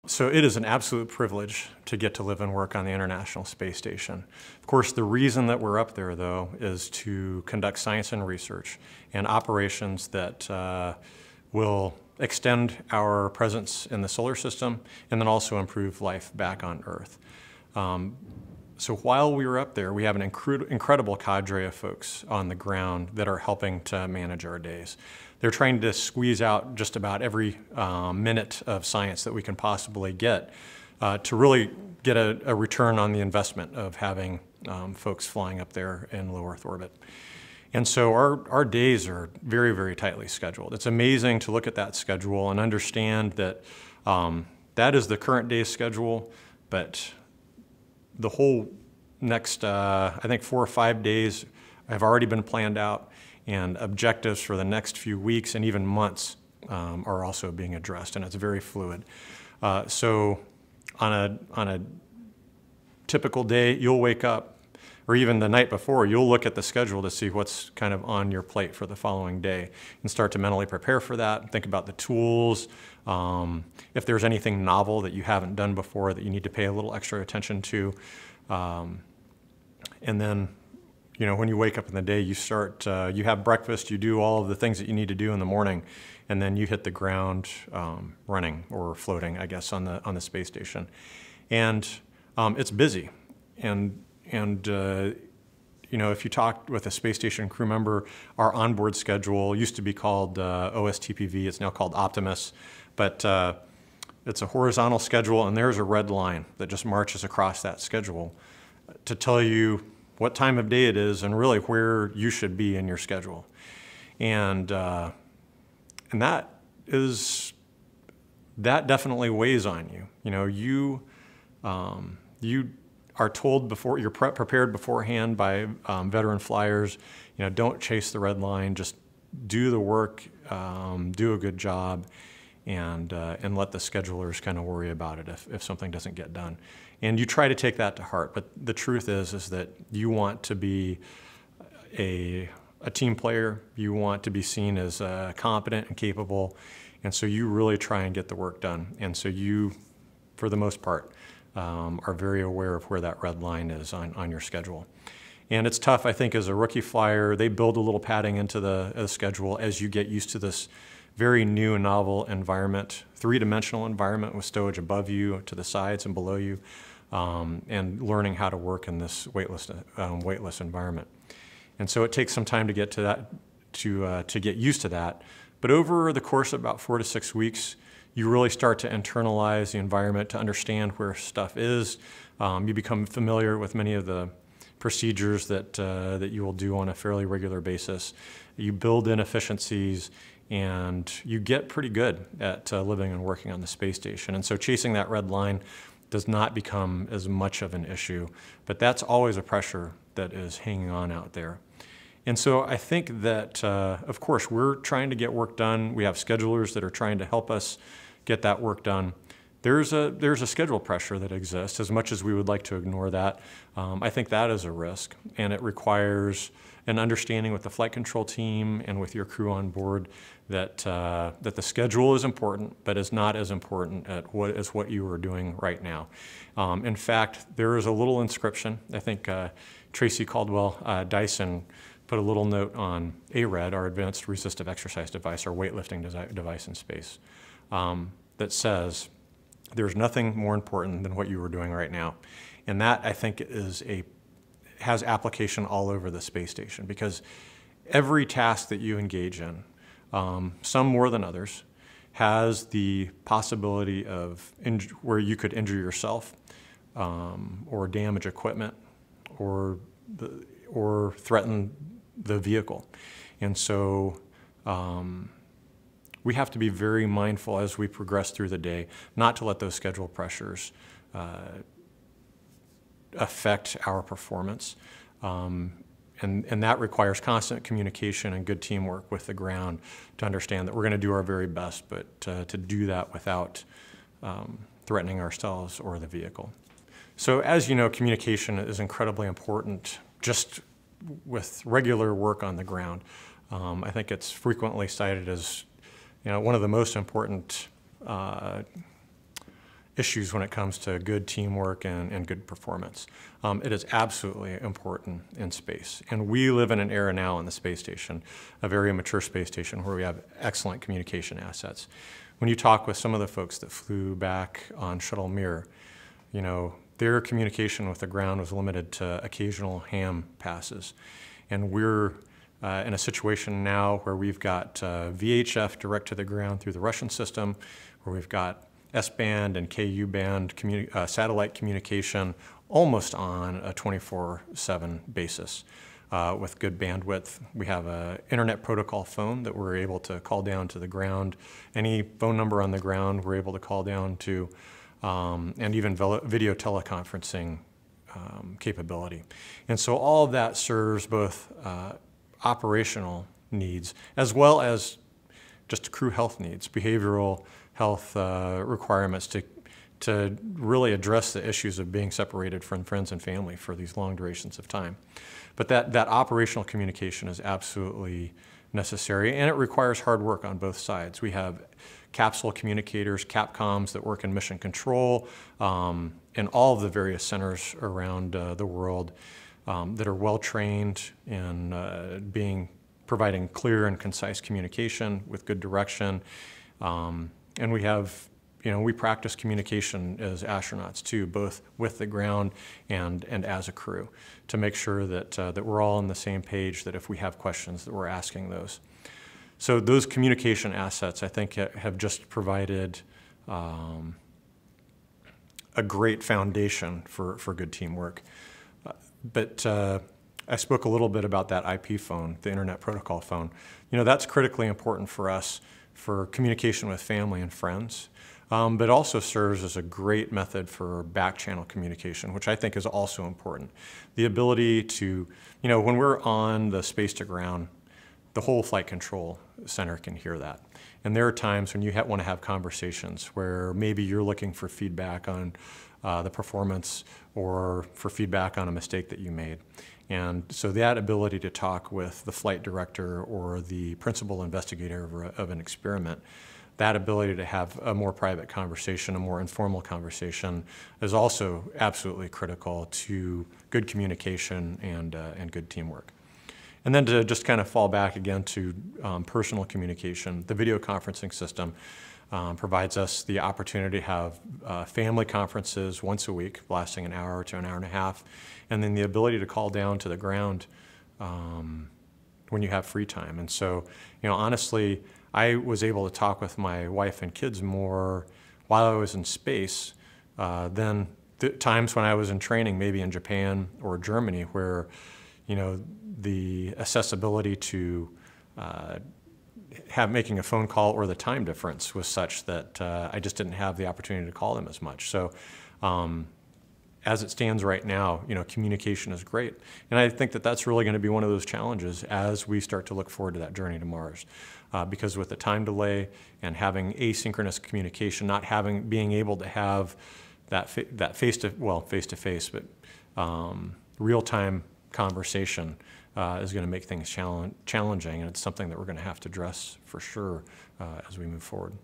So it is an absolute privilege to get to live and work on the International Space Station. Of course, the reason that we're up there, though, is to conduct science and research and operations that will extend our presence in the solar system and then also improve life back on Earth. So while we were up there, we have an incredible cadre of folks on the ground that are helping to manage our days. They're trying to squeeze out just about every minute of science that we can possibly get to really get a return on the investment of having folks flying up there in low Earth orbit. And so our days are very, very tightly scheduled. It's amazing to look at that schedule and understand that that is the current day's schedule, but the whole next, I think 4 or 5 days have already been planned out, and objectives for the next few weeks and even months are also being addressed, and it's very fluid. So on a typical day, you'll wake up, or even the night before, you'll look at the schedule to see what's kind of on your plate for the following day and start to mentally prepare for that. Think about the tools. If there's anything novel that you haven't done before that you need to pay a little extra attention to. And then, you know, when you wake up in the day, you start, you have breakfast, you do all of the things that you need to do in the morning, and then you hit the ground running or floating, I guess, on the space station. And it's busy. And you know, if you talk with a space station crew member, our onboard schedule used to be called OSTPV. It's now called Optimus, but it's a horizontal schedule, and there's a red line that just marches across that schedule to tell you what time of day it is and really where you should be in your schedule. And that definitely weighs on you. You know, you are told before, you're prepared beforehand by veteran flyers, you know, don't chase the red line, just do the work, do a good job, and let the schedulers kind of worry about it if something doesn't get done. And you try to take that to heart, but the truth is that you want to be a team player, you want to be seen as competent and capable, and so you really try and get the work done. And so you, for the most part, are very aware of where that red line is on your schedule. And it's tough, I think, as a rookie flyer. They build a little padding into the schedule as you get used to this very new and novel environment, three-dimensional environment with stowage above you, to the sides and below you, and learning how to work in this weightless environment. And so it takes some time to get to that, to get used to that. But over the course of about 4 to 6 weeks, you really start to internalize the environment, to understand where stuff is. You become familiar with many of the procedures that you will do on a fairly regular basis. You build in efficiencies, and you get pretty good at living and working on the space station. And so chasing that red line does not become as much of an issue, but that's always a pressure that is hanging on out there. And so I think that, of course, we're trying to get work done. We have schedulers that are trying to help us get that work done. There's a schedule pressure that exists. As much as we would like to ignore that, I think that is a risk, and it requires an understanding with the flight control team and with your crew on board that the schedule is important, but is not as important as what you are doing right now. In fact, there is a little inscription. I think Tracy Caldwell Dyson put a little note on ARED, our Advanced Resistive Exercise Device, our weightlifting device in space, that says, there's nothing more important than what you are doing right now. And that, I think, has application all over the space station, because every task that you engage in, some more than others, has the possibility of where you could injure yourself or damage equipment or threaten the vehicle. And so we have to be very mindful as we progress through the day not to let those schedule pressures affect our performance. And that requires constant communication and good teamwork with the ground to understand that we're going to do our very best, but to do that without threatening ourselves or the vehicle. So as you know, communication is incredibly important just with regular work on the ground. I think it's frequently cited as one of the most important issues when it comes to good teamwork and good performance. It is absolutely important in space. And we live in an era now in the space station, a very mature space station where we have excellent communication assets. When you talk with some of the folks that flew back on Shuttle Mir, you know, their communication with the ground was limited to occasional ham passes. And we're in a situation now where we've got VHF direct to the ground through the Russian system, where we've got S-band and Ku-band satellite communication almost on a 24/7 basis with good bandwidth. We have an internet protocol phone that we're able to call down to the ground. Any phone number on the ground we're able to call down to, and even video teleconferencing capability. And so all of that serves both operational needs as well as just crew health needs, behavioral health requirements to really address the issues of being separated from friends and family for these long durations of time. But that operational communication is absolutely necessary, and it requires hard work on both sides. We have capsule communicators, CAPCOMs, that work in mission control in all of the various centers around the world that are well trained in providing clear and concise communication with good direction. And we have, you know, we practice communication as astronauts too, both with the ground and as a crew, to make sure that we're all on the same page, that if we have questions that we're asking those. So those communication assets, I think, have just provided a great foundation for good teamwork. But I spoke a little bit about that IP phone, the Internet Protocol phone. You know, that's critically important for us for communication with family and friends, but also serves as a great method for back-channel communication, which I think is also important. The ability to, you know, when we're on the space-to-ground, the whole flight control center can hear that. And there are times when you want to have conversations where maybe you're looking for feedback on the performance or for feedback on a mistake that you made. And so that ability to talk with the flight director or the principal investigator of an experiment, that ability to have a more private conversation, a more informal conversation, is also absolutely critical to good communication and good teamwork. And then to just kind of fall back again to personal communication, the video conferencing system provides us the opportunity to have family conferences once a week, lasting an hour to an hour and a half, and then the ability to call down to the ground when you have free time. And so, you know, honestly, I was able to talk with my wife and kids more while I was in space than the times when I was in training, maybe in Japan or Germany, where, you know, the accessibility to making a phone call or the time difference was such that I just didn't have the opportunity to call them as much. So as it stands right now, you know, communication is great. And I think that that's really going to be one of those challenges as we start to look forward to that journey to Mars. Because with the time delay and having asynchronous communication, being able to have that face-to-face, but real-time conversation is going to make things challenging, and it's something that we're going to have to address for sure as we move forward.